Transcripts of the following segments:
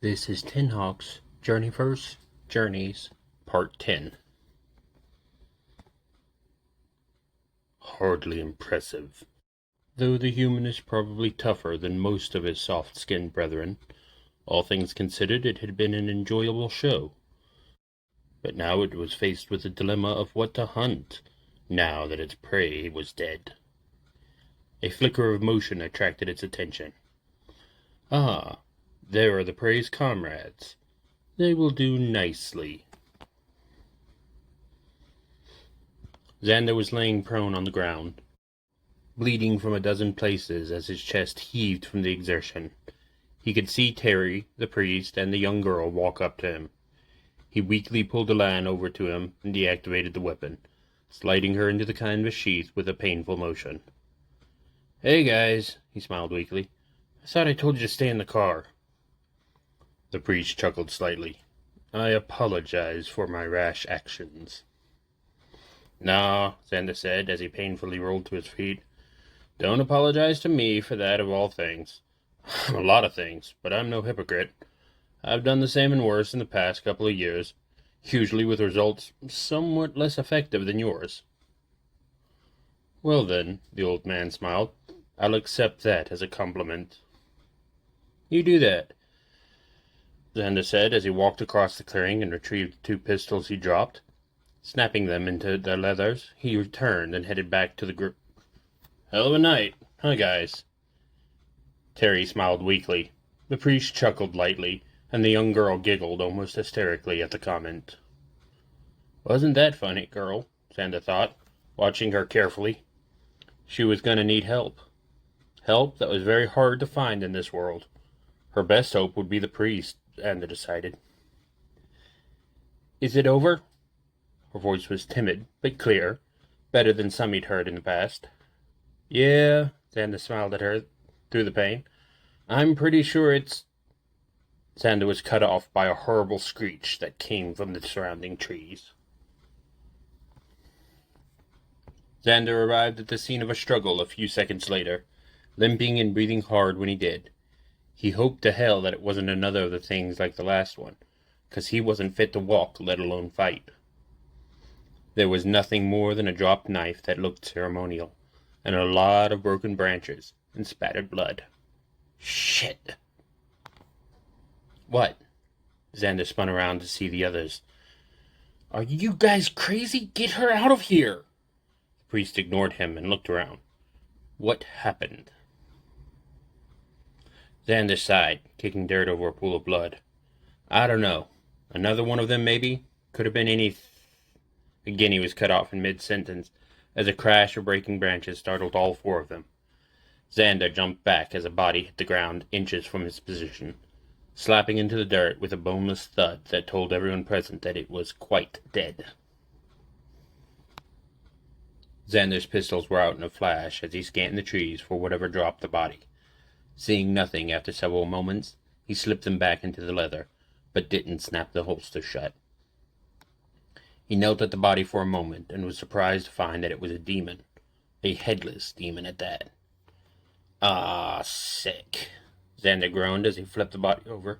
This is Tin Hawk's Journeyverse Journeys, Part 10. Hardly impressive. Though the human is probably tougher than most of his soft-skinned brethren, all things considered, it had been an enjoyable show. But now it was faced with the dilemma of what to hunt, now that its prey was dead. A flicker of motion attracted its attention. Ah, there are the prey's comrades. They will do nicely. Xander was laying prone on the ground, bleeding from a dozen places as his chest heaved from the exertion. He could see Terry, the priest, and the young girl walk up to him. He weakly pulled Elan over to him and deactivated the weapon, sliding her into the canvas sheath with a painful motion. "Hey, guys," he smiled weakly. "I thought I told you to stay in the car." The priest chuckled slightly. "I apologize for my rash actions." "No," Xander said as he painfully rolled to his feet. "Don't apologize to me for that of all things. A lot of things, but I'm no hypocrite. I've done the same and worse in the past couple of years, usually with results somewhat less effective than yours." "Well then," the old man smiled, "I'll accept that as a compliment." "You do that," Xander said as he walked across the clearing and retrieved the 2 pistols he dropped. Snapping them into their leathers, he returned and headed back to the group. "Hell of a night, huh, guys?" Terry smiled weakly. The priest chuckled lightly, and the young girl giggled almost hysterically at the comment. "Wasn't that funny, girl?" Xander thought, watching her carefully. She was going to need help. Help that was very hard to find in this world. Her best hope would be the priest, Xander decided. "Is it over?" Her voice was timid, but clear, better than some he'd heard in the past. "Yeah," Xander smiled at her through the pain. "I'm pretty sure it's—" Xander was cut off by a horrible screech that came from the surrounding trees. Xander arrived at the scene of a struggle a few seconds later, limping and breathing hard when he did. He hoped to hell that it wasn't another of the things like the last one, 'cause he wasn't fit to walk, let alone fight. There was nothing more than a dropped knife that looked ceremonial, and a lot of broken branches and spattered blood. Shit! "What?" Xander spun around to see the others. "Are you guys crazy? Get her out of here!" The priest ignored him and looked around. "What happened?" Xander sighed, kicking dirt over a pool of blood. "I don't know. Another one of them, maybe? Could have been any—" Again he was cut off in mid-sentence, as a crash of breaking branches startled all 4 of them. Xander jumped back as a body hit the ground inches from his position, slapping into the dirt with a boneless thud that told everyone present that it was quite dead. Xander's pistols were out in a flash as he scanned the trees for whatever dropped the body. Seeing nothing after several moments, he slipped them back into the leather, but didn't snap the holster shut. He knelt at the body for a moment and was surprised to find that it was a demon. A headless demon at that. "Ah, sick," Xander groaned as he flipped the body over,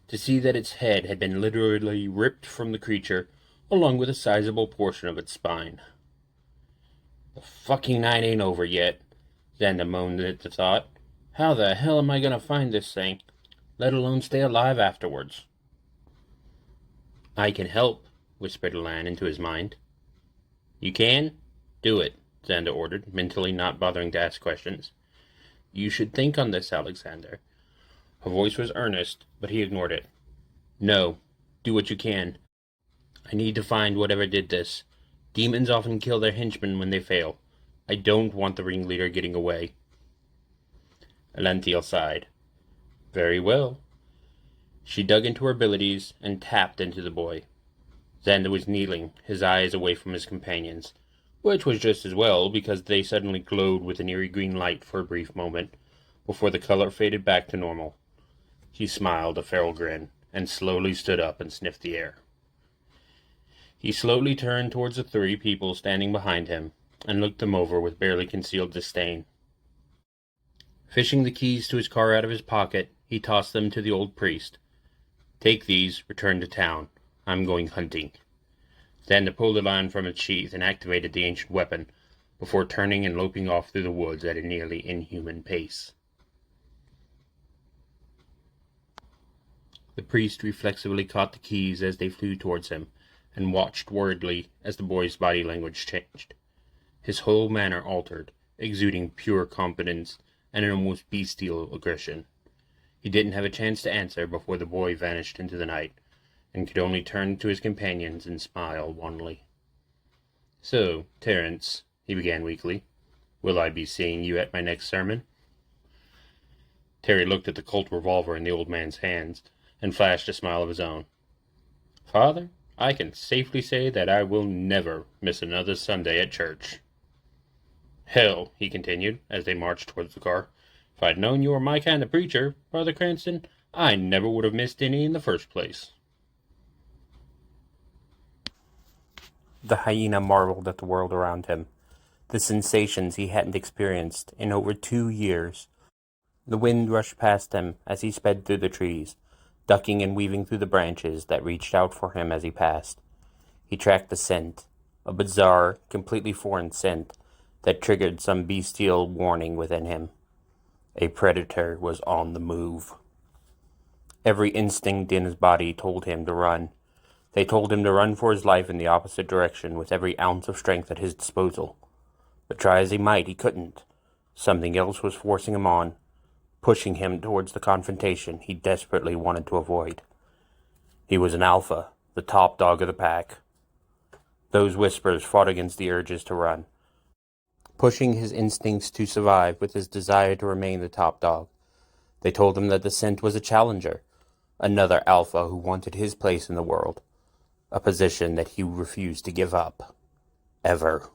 to see that its head had been literally ripped from the creature, along with a sizable portion of its spine. "The fucking night ain't over yet," Xander moaned at the thought. "How the hell am I gonna find this thing, let alone stay alive afterwards?" "I can help," whispered Elan into his mind. "You can? Do it," Xander ordered, mentally not bothering to ask questions. "You should think on this, Alexander." Her voice was earnest, but he ignored it. "No. Do what you can. I need to find whatever did this. Demons often kill their henchmen when they fail. I don't want the ringleader getting away." Elanthiel sighed. "Very well." She dug into her abilities and tapped into the boy. Xander was kneeling, his eyes away from his companions, which was just as well, because they suddenly glowed with an eerie green light for a brief moment, before the color faded back to normal. He smiled a feral grin, and slowly stood up and sniffed the air. He slowly turned towards the 3 people standing behind him, and looked them over with barely concealed disdain. Fishing the keys to his car out of his pocket, he tossed them to the old priest. Take these, return to town. I'm going hunting. Xander pulled the line from its sheath and activated the ancient weapon, before turning and loping off through the woods at a nearly inhuman pace. The priest reflexively caught the keys as they flew towards him, and watched worriedly as the boy's body language changed. His whole manner altered, exuding pure confidence and an almost bestial aggression. He didn't have a chance to answer before the boy vanished into the night, and could only turn to his companions and smile wanly. "So, Terence," he began weakly, "will I be seeing you at my next sermon?" Terry looked at the Colt revolver in the old man's hands, and flashed a smile of his own. "Father, I can safely say that I will never miss another Sunday at church." "Hell," he continued, as they marched towards the car, "if I'd known you were my kind of preacher, Brother Cranston, I never would have missed any in the first place." The hyena marveled at the world around him, the sensations he hadn't experienced in over 2 years. The wind rushed past him as he sped through the trees, ducking and weaving through the branches that reached out for him as he passed. He tracked the scent, a bizarre, completely foreign scent that triggered some bestial warning within him. A predator was on the move. Every instinct in his body told him to run. They told him to run for his life in the opposite direction with every ounce of strength at his disposal. But try as he might, he couldn't. Something else was forcing him on, pushing him towards the confrontation he desperately wanted to avoid. He was an alpha, the top dog of the pack. Those whispers fought against the urges to run, pushing his instincts to survive with his desire to remain the top dog. They told him that the scent was a challenger, another alpha who wanted his place in the world, a position that he refused to give up. Ever.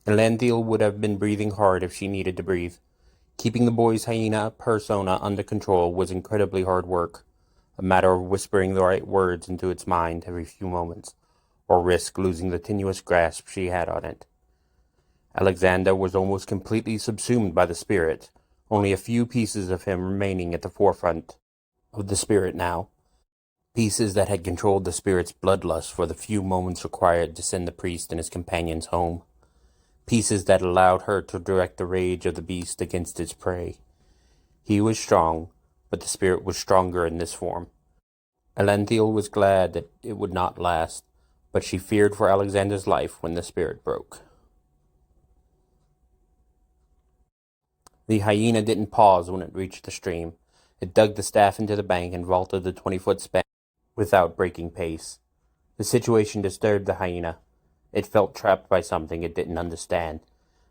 Elanthiel would have been breathing hard if she needed to breathe. Keeping the boy's hyena persona under control was incredibly hard work, a matter of whispering the right words into its mind every few moments, or risk losing the tenuous grasp she had on it. Alexander was almost completely subsumed by the spirit, only a few pieces of him remaining at the forefront of the spirit now, pieces that had controlled the spirit's bloodlust for the few moments required to send the priest and his companions home, pieces that allowed her to direct the rage of the beast against its prey. He was strong, but the spirit was stronger in this form. Elanthiel was glad that it would not last, but she feared for Alexander's life when the spirit broke. The hyena didn't pause when it reached the stream. It dug the staff into the bank and vaulted the 20-foot span without breaking pace. The situation disturbed the hyena. It felt trapped by something it didn't understand,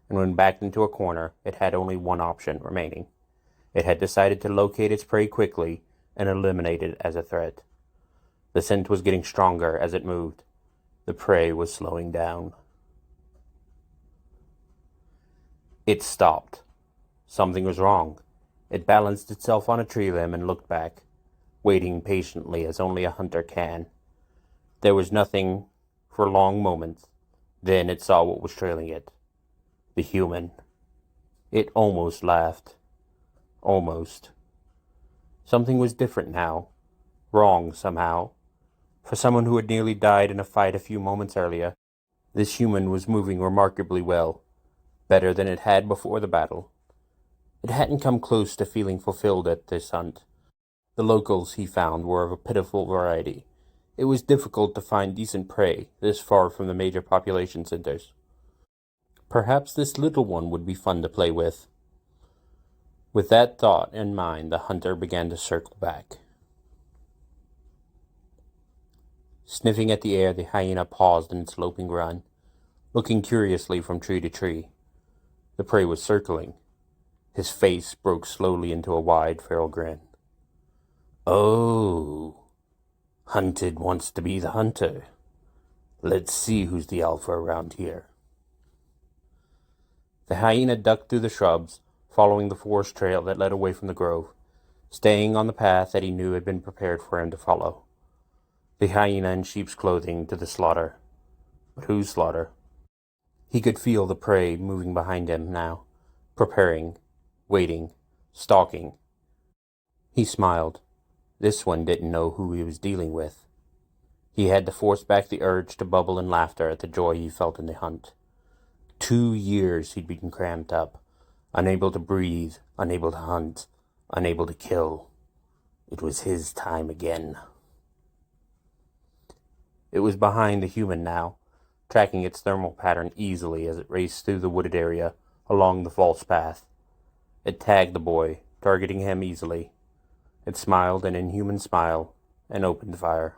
and when backed into a corner, it had only one option remaining. It had decided to locate its prey quickly and eliminate it as a threat. The scent was getting stronger as it moved. The prey was slowing down. It stopped. Something was wrong. It balanced itself on a tree limb and looked back, waiting patiently as only a hunter can. There was nothing for long moments. Then it saw what was trailing it. The human. It almost laughed. Almost. Something was different now. Wrong, somehow. For someone who had nearly died in a fight a few moments earlier, this human was moving remarkably well. Better than it had before the battle. It hadn't come close to feeling fulfilled at this hunt. The locals, he found, were of a pitiful variety. It was difficult to find decent prey this far from the major population centers. Perhaps this little one would be fun to play with. With that thought in mind, the hunter began to circle back. Sniffing at the air, the hyena paused in its loping run, looking curiously from tree to tree. The prey was circling. His face broke slowly into a wide, feral grin. "Oh, hunted wants to be the hunter. Let's see who's the alpha around here." The hyena ducked through the shrubs, following the forest trail that led away from the grove, staying on the path that he knew had been prepared for him to follow. The hyena in sheep's clothing to the slaughter. But whose slaughter? He could feel the prey moving behind him now, preparing, waiting, stalking. He smiled. This one didn't know who he was dealing with. He had to force back the urge to bubble in laughter at the joy he felt in the hunt. 2 years he'd been cramped up, unable to breathe, unable to hunt, unable to kill. It was his time again. It was behind the human now, tracking its thermal pattern easily as it raced through the wooded area along the false path. It tagged the boy, targeting him easily. It smiled an inhuman smile and opened fire.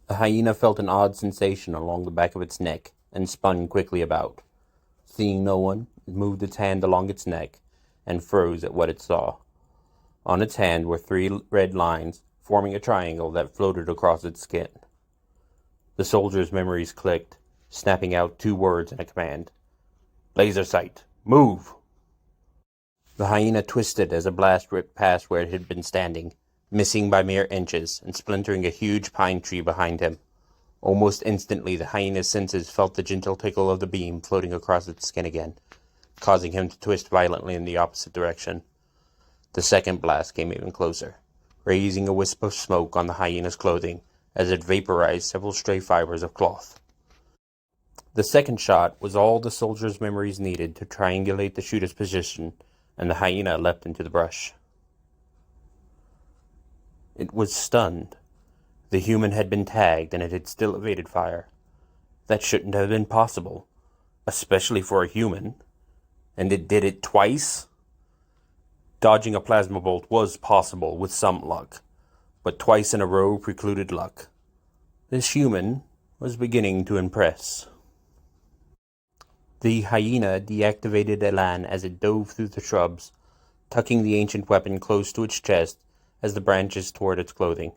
The hyena felt an odd sensation along the back of its neck and spun quickly about. Seeing no one, it moved its hand along its neck and froze at what it saw. On its hand were 3 red lines, forming a triangle that floated across its skin. The soldier's memories clicked, snapping out 2 words in a command. Laser sight! Move! The hyena twisted as a blast ripped past where it had been standing, missing by mere inches and splintering a huge pine tree behind him. Almost instantly, the hyena's senses felt the gentle tickle of the beam floating across its skin again, causing him to twist violently in the opposite direction. The second blast came even closer, raising a wisp of smoke on the hyena's clothing as it vaporized several stray fibers of cloth. The second shot was all the soldier's memories needed to triangulate the shooter's position, and the hyena leapt into the brush. It was stunned. The human had been tagged, and it had still evaded fire. That shouldn't have been possible, especially for a human. And it did it twice? Dodging a plasma bolt was possible with some luck, but twice in a row precluded luck. This human was beginning to impress. The hyena deactivated Elan as it dove through the shrubs, tucking the ancient weapon close to its chest as the branches toward its clothing.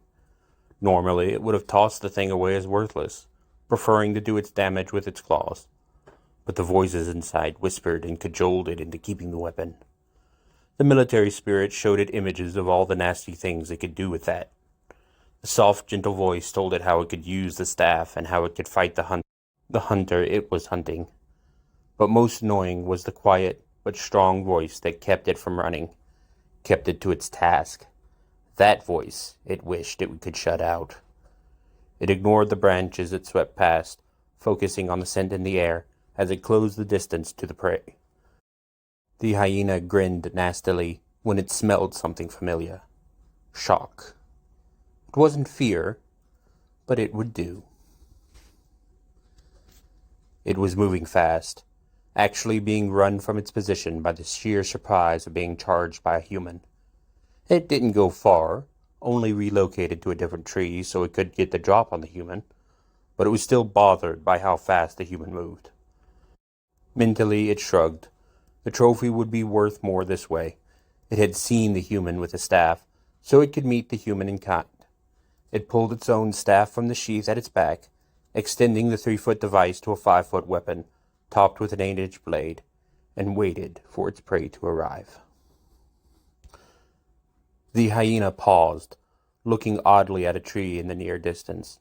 Normally, it would have tossed the thing away as worthless, preferring to do its damage with its claws. But the voices inside whispered and cajoled it into keeping the weapon. The military spirit showed it images of all the nasty things it could do with that. The soft, gentle voice told it how it could use the staff and how it could fight the hunter it was hunting. But most annoying was the quiet but strong voice that kept it from running, kept it to its task. That voice it wished it could shut out. It ignored the branches it swept past, focusing on the scent in the air as it closed the distance to the prey. The hyena grinned nastily when it smelled something familiar. Shock. It wasn't fear, but it would do. It was moving fast, actually being run from its position by the sheer surprise of being charged by a human. It didn't go far, only relocated to a different tree so it could get the drop on the human, but it was still bothered by how fast the human moved. Mentally, it shrugged. The trophy would be worth more this way. It had seen the human with the staff, so it could meet the human in kind. It pulled its own staff from the sheath at its back, extending the 3-foot device to a 5-foot weapon, topped with an 8-inch blade, and waited for its prey to arrive. The hyena paused, looking oddly at a tree in the near distance.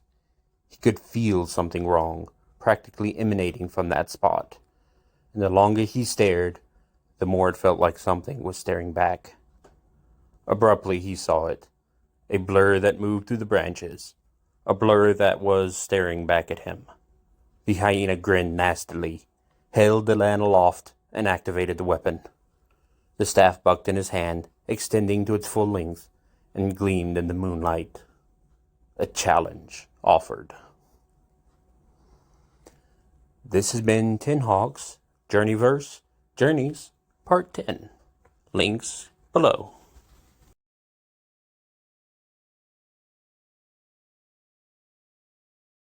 He could feel something wrong, practically emanating from that spot, and the longer he stared, the more it felt like something was staring back. Abruptly he saw it, a blur that moved through the branches, a blur that was staring back at him. The hyena grinned nastily, held the Elan aloft, and activated the weapon. The staff bucked in his hand, extending to its full length, and gleamed in the moonlight. A challenge offered. This has been Tin Hawk's Journeyverse Journeys, Part 10. Links below.